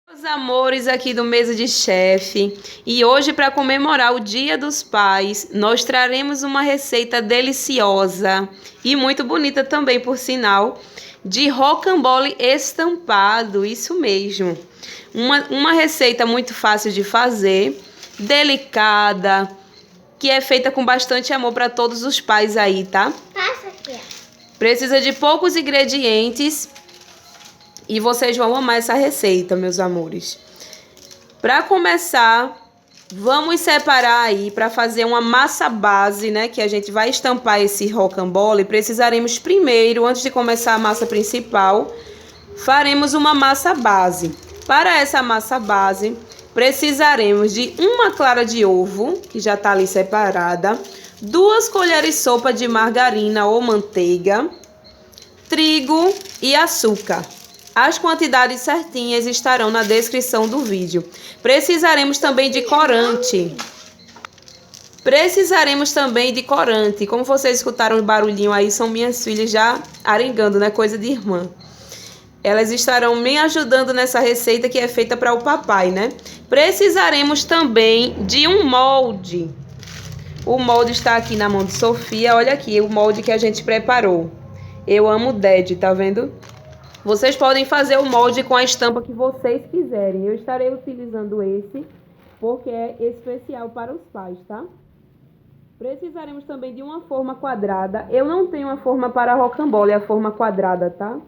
Meus amores aqui do Mesa de Chefe, e hoje para comemorar o Dia dos Pais, nós traremos uma receita deliciosa e muito bonita também, por sinal, de rocambole estampado, isso mesmo. Uma receita muito fácil de fazer, delicada, que é feita com bastante amor para todos os pais aí, tá? Passa aqui. Precisa de poucos ingredientes e vocês vão amar essa receita, meus amores. Para começar, vamos separar aí para fazer uma massa base, né? Que a gente vai estampar esse rocambole. Precisaremos primeiro, antes de começar a massa principal, faremos uma massa base. Para essa massa base, precisaremos de uma clara de ovo, que já está ali separada, 2 colheres de sopa de margarina ou manteiga, trigo e açúcar. As quantidades certinhas estarão na descrição do vídeo. Precisaremos também de corante. Como vocês escutaram o barulhinho aí, são minhas filhas já arengando, né? Coisa de irmã. Elas estarão me ajudando nessa receita que é feita para o papai, né? Precisaremos também de um molde. O molde está aqui na mão de Sofia. Olha aqui o molde que a gente preparou. Eu amo o Ded, tá vendo? Vocês podem fazer o molde com a estampa que vocês quiserem. Eu estarei utilizando esse, porque é especial para os pais, tá? Precisaremos também de uma forma quadrada. Eu não tenho uma forma para rocambole, a forma quadrada, tá?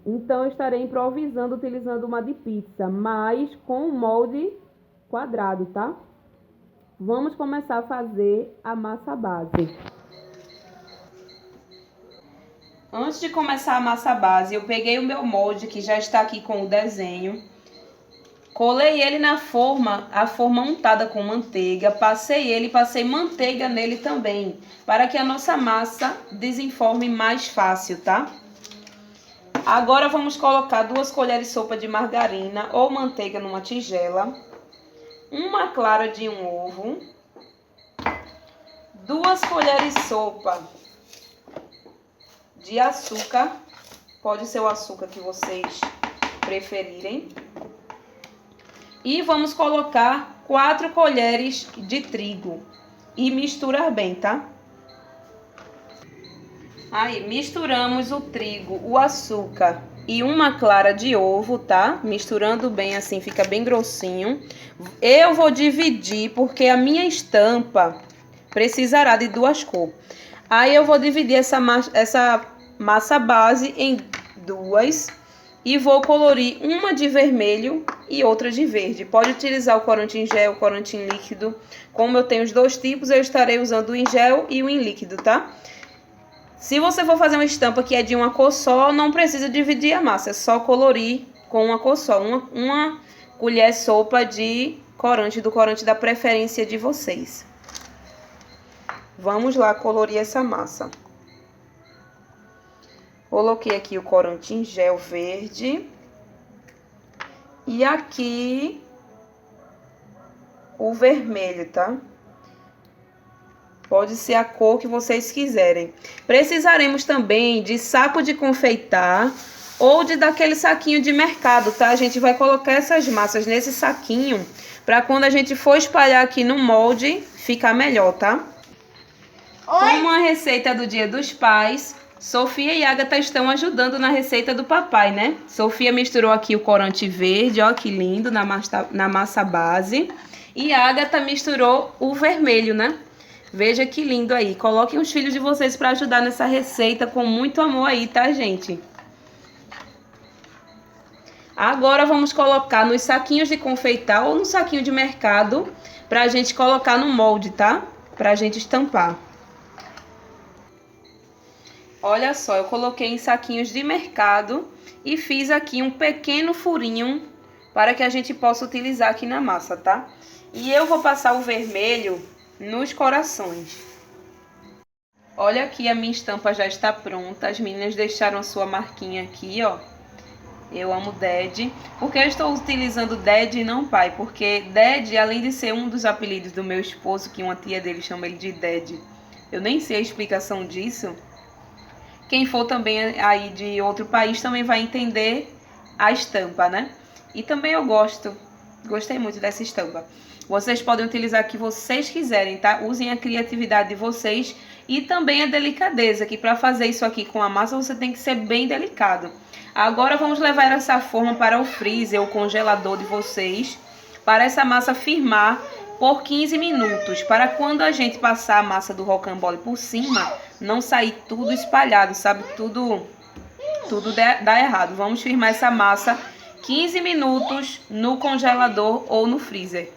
Então, eu estarei improvisando, utilizando uma de pizza, mas com um molde quadrado, tá? Vamos começar a fazer a massa base. Antes de começar a massa base, eu peguei o meu molde, que já está aqui com o desenho. Colei ele na forma, a forma untada com manteiga. Passei manteiga nele também, para que a nossa massa desenforme mais fácil, tá? Agora vamos colocar 2 colheres de sopa de margarina ou manteiga numa tigela. Uma clara de um ovo. 2 colheres de sopa de açúcar, pode ser o açúcar que vocês preferirem. E vamos colocar 4 colheres de trigo e misturar bem, tá? Aí, misturamos o trigo, o açúcar e uma clara de ovo, tá? Misturando bem assim, fica bem grossinho. Eu vou dividir porque a minha estampa precisará de 2 cores. Aí eu vou dividir essa massa base em 2 e vou colorir uma de vermelho e outra de verde. Pode utilizar o corante em gel, o corante em líquido. Como eu tenho os 2 tipos, eu estarei usando o em gel e o em líquido, tá? Se você for fazer uma estampa que é de uma cor só, não precisa dividir a massa, é só colorir com uma cor só. Uma colher sopa de corante, do corante da preferência de vocês. Vamos lá colorir essa massa. Coloquei aqui o corante em gel verde. E aqui o vermelho, tá? Pode ser a cor que vocês quiserem. Precisaremos também de saco de confeitar ou daquele saquinho de mercado, tá? A gente vai colocar essas massas nesse saquinho para quando a gente for espalhar aqui no molde, ficar melhor, tá? Como a receita do Dia dos Pais, Sofia e Agatha estão ajudando na receita do papai, né? Sofia misturou aqui o corante verde, ó que lindo, na massa base. E Agatha misturou o vermelho, né? Veja que lindo aí. Coloquem os filhos de vocês para ajudar nessa receita com muito amor aí, tá, gente? Agora vamos colocar nos saquinhos de confeitar ou no saquinho de mercado pra gente colocar no molde, tá? Pra gente estampar. Olha só, eu coloquei em saquinhos de mercado e fiz aqui um pequeno furinho para que a gente possa utilizar aqui na massa, tá? E eu vou passar o vermelho nos corações. Olha aqui, a minha estampa já está pronta. As meninas deixaram a sua marquinha aqui, ó. Eu amo Ded. Por que eu estou utilizando Ded e não pai? Porque Ded, além de ser um dos apelidos do meu esposo, que uma tia dele chama ele de Ded, eu nem sei a explicação disso. Quem for também aí de outro país também vai entender a estampa, né? E também eu gostei muito dessa estampa. Vocês podem utilizar o que vocês quiserem, tá? Usem a criatividade de vocês e também a delicadeza, que para fazer isso aqui com a massa você tem que ser bem delicado. Agora vamos levar essa forma para o freezer, o congelador de vocês, para essa massa firmar por 15 minutos, para quando a gente passar a massa do rocambole por cima, não sair tudo espalhado, sabe? Tudo dá errado. Vamos firmar essa massa 15 minutos no congelador ou no freezer.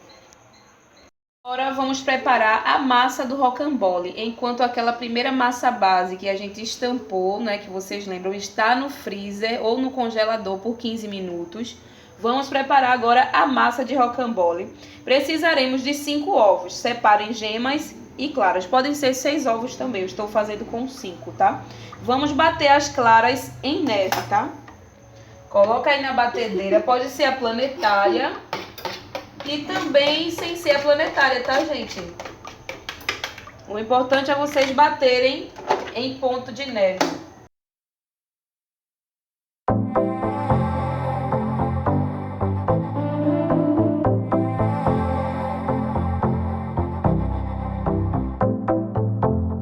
Agora vamos preparar a massa do rocambole, enquanto aquela primeira massa base que a gente estampou, né, que vocês lembram, está no freezer ou no congelador por 15 minutos. Vamos preparar agora a massa de rocambole. Precisaremos de 5 ovos. Separem gemas e claras. Podem ser 6 ovos também, eu estou fazendo com 5, tá? Vamos bater as claras em neve, tá? Coloca aí na batedeira, pode ser a planetária e também sem ser a planetária, tá, gente? O importante é vocês baterem em ponto de neve.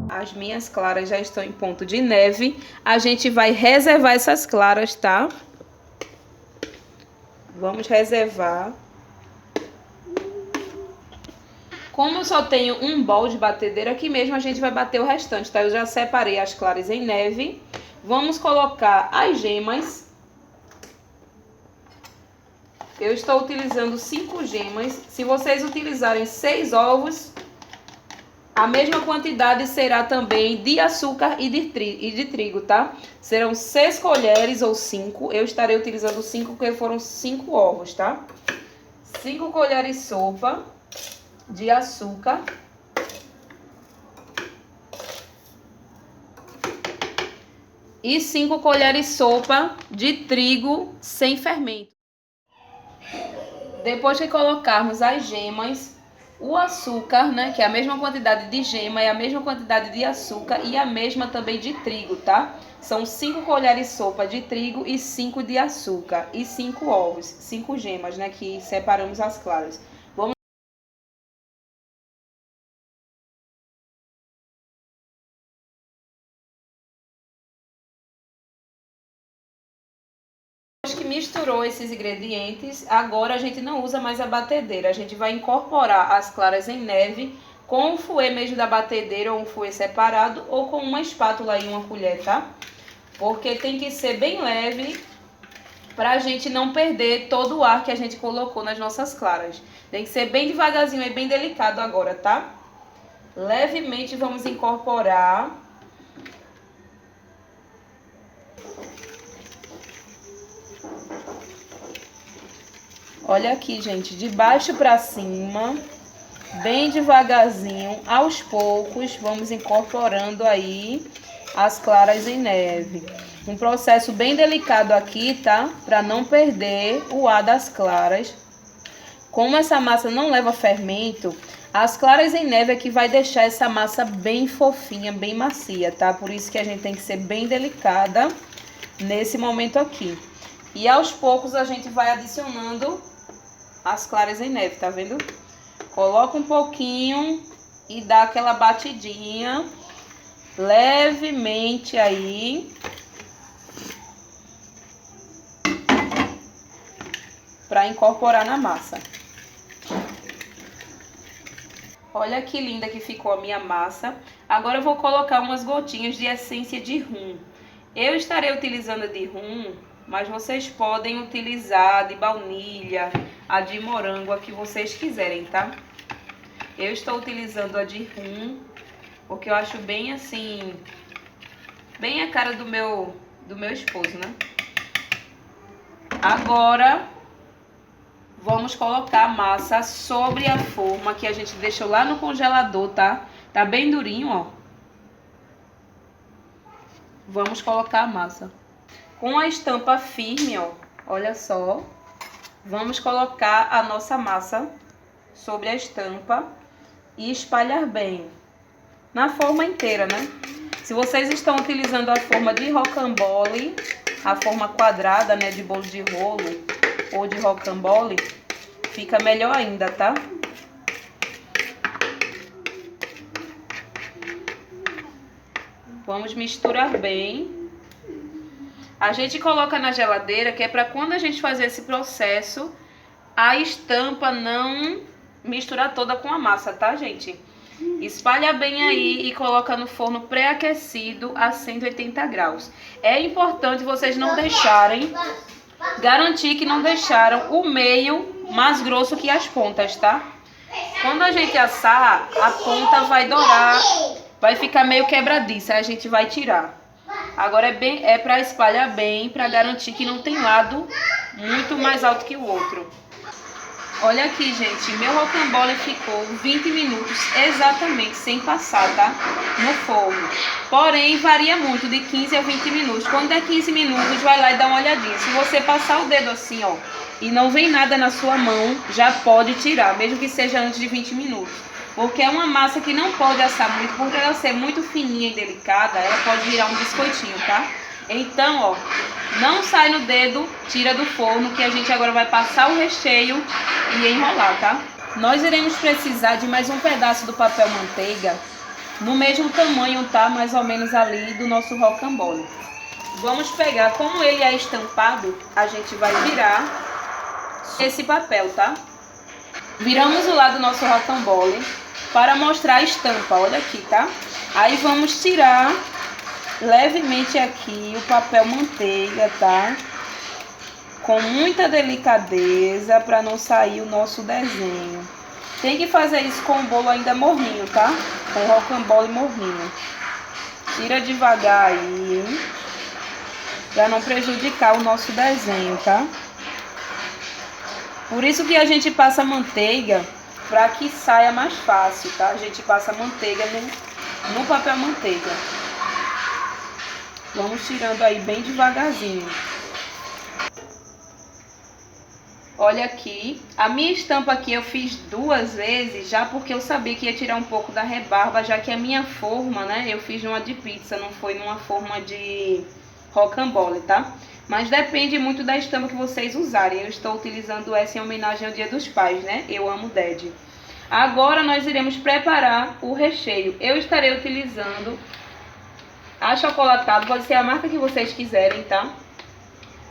As minhas claras já estão em ponto de neve. A gente vai reservar essas claras, tá? Vamos reservar. Como eu só tenho um bol de batedeira, aqui mesmo a gente vai bater o restante, tá? Eu já separei as claras em neve. Vamos colocar as gemas. Eu estou utilizando 5 gemas. Se vocês utilizarem 6 ovos, a mesma quantidade será também de açúcar e de trigo, tá? Serão 6 colheres ou 5. Eu estarei utilizando 5 porque foram 5 ovos, tá? 5 colheres sopa de açúcar. E 5 colheres sopa de trigo sem fermento. Depois que colocarmos as gemas, o açúcar, né, que é a mesma quantidade de gema e a mesma quantidade de açúcar e a mesma também de trigo, tá? São 5 colheres sopa de trigo e 5 de açúcar e 5 ovos, 5 gemas, né, que separamos as claras. Depois que misturou esses ingredientes, agora a gente não usa mais a batedeira. A gente vai incorporar as claras em neve com o fouet mesmo da batedeira ou um fouet separado ou com uma espátula e uma colher, tá? Porque tem que ser bem leve pra gente não perder todo o ar que a gente colocou nas nossas claras. Tem que ser bem devagarzinho e bem delicado agora, tá? Levemente vamos incorporar. Olha aqui, gente, de baixo para cima, bem devagarzinho, aos poucos, vamos incorporando aí as claras em neve. Um processo bem delicado aqui, tá? Para não perder o ar das claras. Como essa massa não leva fermento, as claras em neve é que vai deixar essa massa bem fofinha, bem macia, tá? Por isso que a gente tem que ser bem delicada nesse momento aqui. E aos poucos a gente vai adicionando as claras em neve, tá vendo? Coloca um pouquinho e dá aquela batidinha levemente aí. Para incorporar na massa. Olha que linda que ficou a minha massa. Agora eu vou colocar umas gotinhas de essência de rum. Eu estarei utilizando a de rum, mas vocês podem utilizar a de baunilha, a de morango, a que vocês quiserem, tá? Eu estou utilizando a de rum, porque eu acho bem assim, bem a cara do meu esposo, né? Agora, vamos colocar a massa sobre a forma que a gente deixou lá no congelador, tá? Tá bem durinho, ó. Vamos colocar a massa. Com a estampa firme, ó, olha só. Vamos colocar a nossa massa sobre a estampa e espalhar bem na forma inteira, né? Se vocês estão utilizando a forma de rocambole, a forma quadrada, né, de bolo de rolo ou de rocambole, fica melhor ainda, tá? Vamos misturar bem. A gente coloca na geladeira, que é para quando a gente fazer esse processo, a estampa não misturar toda com a massa, tá, gente? Espalha bem aí e coloca no forno pré-aquecido a 180 graus. É importante vocês não deixarem, garantir que não deixaram o meio mais grosso que as pontas, tá? Quando a gente assar, a ponta vai dourar, vai ficar meio quebradiça, aí a gente vai tirar. Agora é para espalhar bem, para garantir que não tem lado muito mais alto que o outro. Olha aqui, gente, meu rocambole ficou 20 minutos exatamente sem passar, tá? No forno. Porém, varia muito de 15 a 20 minutos. Quando der 15 minutos, vai lá e dá uma olhadinha. Se você passar o dedo assim, ó, e não vem nada na sua mão, já pode tirar, mesmo que seja antes de 20 minutos. Porque é uma massa que não pode assar muito, porque ela ser muito fininha e delicada, ela pode virar um biscoitinho, tá? Então, ó, não sai no dedo, tira do forno, que a gente agora vai passar o recheio e enrolar, tá? Nós iremos precisar de mais um pedaço do papel manteiga, no mesmo tamanho, tá? Mais ou menos ali do nosso rocambole. Vamos pegar, como ele é estampado, a gente vai virar esse papel, tá? Viramos o lado do nosso rocambole para mostrar a estampa, olha aqui, tá? Aí vamos tirar levemente aqui o papel manteiga, tá? Com muita delicadeza para não sair o nosso desenho. Tem que fazer isso com o bolo ainda morninho, tá? Com o rocambole morninho. Tira devagar aí, para não prejudicar o nosso desenho, tá? Por isso que a gente passa manteiga, para que saia mais fácil, tá? A gente passa manteiga no papel manteiga. Vamos tirando aí bem devagarzinho. Olha aqui, a minha estampa aqui eu fiz 2 vezes, já porque eu sabia que ia tirar um pouco da rebarba, já que a minha forma, né, eu fiz numa de pizza, não foi numa forma de rocambole, tá? Mas depende muito da estampa que vocês usarem. Eu estou utilizando essa em homenagem ao Dia dos Pais, né? Eu amo Dad. Agora nós iremos preparar o recheio. Eu estarei utilizando achocolatado, pode ser a marca que vocês quiserem, tá?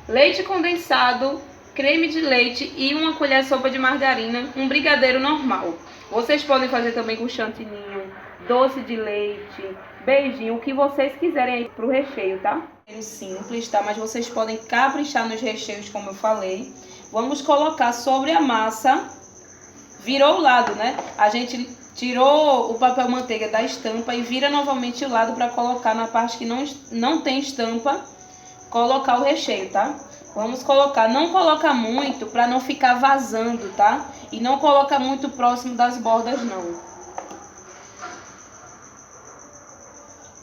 Leite condensado, creme de leite e uma colher de sopa de margarina, um brigadeiro normal. Vocês podem fazer também com chantininho, doce de leite, beijinho, o que vocês quiserem aí pro recheio, tá? Simples, tá? Mas vocês podem caprichar nos recheios, como eu falei. Vamos colocar sobre a massa. Virou o lado, né? A gente tirou o papel manteiga da estampa e vira novamente o lado para colocar na parte que não tem estampa, colocar o recheio, tá? Vamos colocar, não coloca muito para não ficar vazando, tá? E não coloca muito próximo das bordas, não.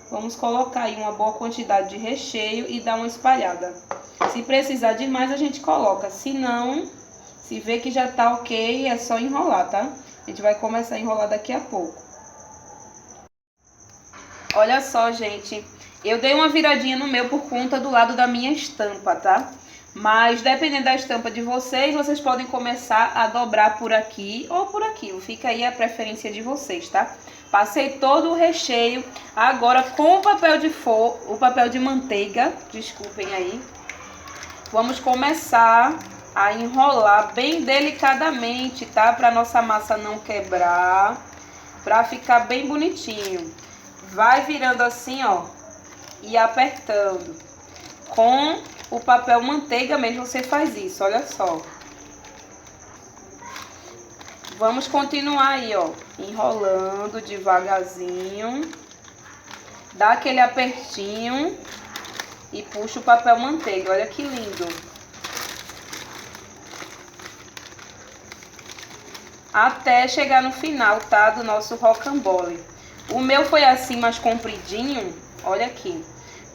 Vamos colocar aí uma boa quantidade de recheio e dar uma espalhada. Se precisar de mais, a gente coloca. Se não, se vê que já tá ok, é só enrolar, tá? A gente vai começar a enrolar daqui a pouco. Olha só, gente. Eu dei uma viradinha no meu por conta do lado da minha estampa, tá? Mas dependendo da estampa de vocês, vocês podem começar a dobrar por aqui ou por aqui. Fica aí a preferência de vocês, tá? Passei todo o recheio. Agora com o papel de manteiga, desculpem aí. Vamos começar a enrolar bem delicadamente, tá? Para nossa massa não quebrar, para ficar bem bonitinho. Vai virando assim, ó, e apertando. Com o papel manteiga mesmo você faz isso, olha só. Vamos continuar aí, ó, enrolando devagarzinho. Dá aquele apertinho e puxa o papel manteiga, olha que lindo. Até chegar no final, tá, do nosso rocambole. O meu foi assim, mais compridinho, olha aqui.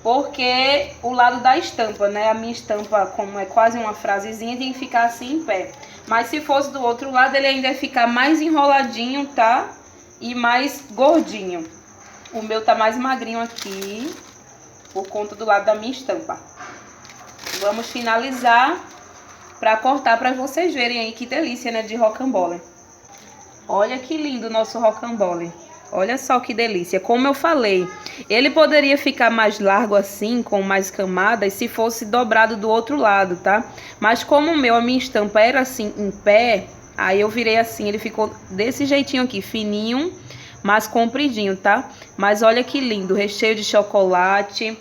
Porque o lado da estampa, né, a minha estampa, como é quase uma frasezinha, tem que ficar assim em pé. Mas se fosse do outro lado, ele ainda ia ficar mais enroladinho, tá? E mais gordinho. O meu tá mais magrinho aqui, por conta do lado da minha estampa. Vamos finalizar para cortar para vocês verem aí que delícia, né, de rocambole. Olha que lindo o nosso rocambole. Olha só que delícia. Como eu falei, ele poderia ficar mais largo assim, com mais camadas, se fosse dobrado do outro lado, tá? Mas como o meu, a minha estampa era assim, em pé, aí eu virei assim, ele ficou desse jeitinho aqui, fininho, mas compridinho, tá? Mas olha que lindo, recheio de chocolate,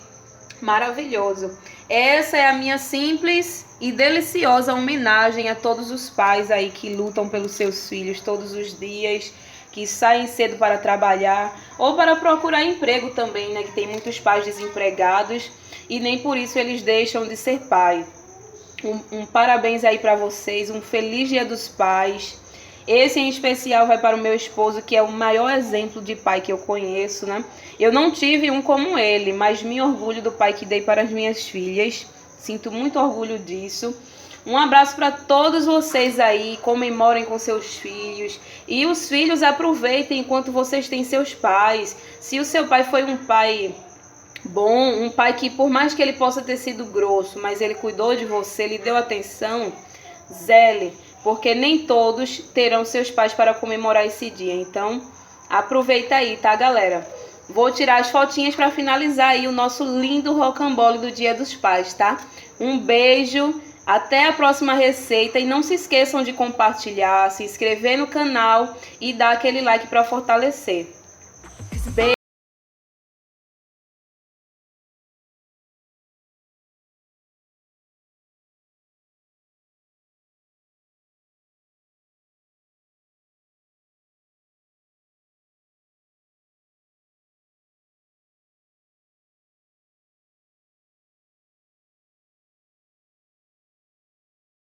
maravilhoso. Essa é a minha simples e deliciosa homenagem a todos os pais aí que lutam pelos seus filhos todos os dias, que saem cedo para trabalhar ou para procurar emprego também, né? Que tem muitos pais desempregados e nem por isso eles deixam de ser pai. Um parabéns aí para vocês, um feliz Dia dos Pais. Esse em especial vai para o meu esposo, que é o maior exemplo de pai que eu conheço, né? Eu não tive um como ele, mas me orgulho do pai que dei para as minhas filhas. Sinto muito orgulho disso. Um abraço para todos vocês aí, comemorem com seus filhos. E os filhos aproveitem enquanto vocês têm seus pais. Se o seu pai foi um pai bom, um pai que por mais que ele possa ter sido grosso, mas ele cuidou de você, lhe deu atenção, zele, porque nem todos terão seus pais para comemorar esse dia. Então, aproveita aí, tá, galera? Vou tirar as fotinhas para finalizar aí o nosso lindo rocambole do Dia dos Pais, tá? Um beijo, até a próxima receita e não se esqueçam de compartilhar, se inscrever no canal e dar aquele like para fortalecer.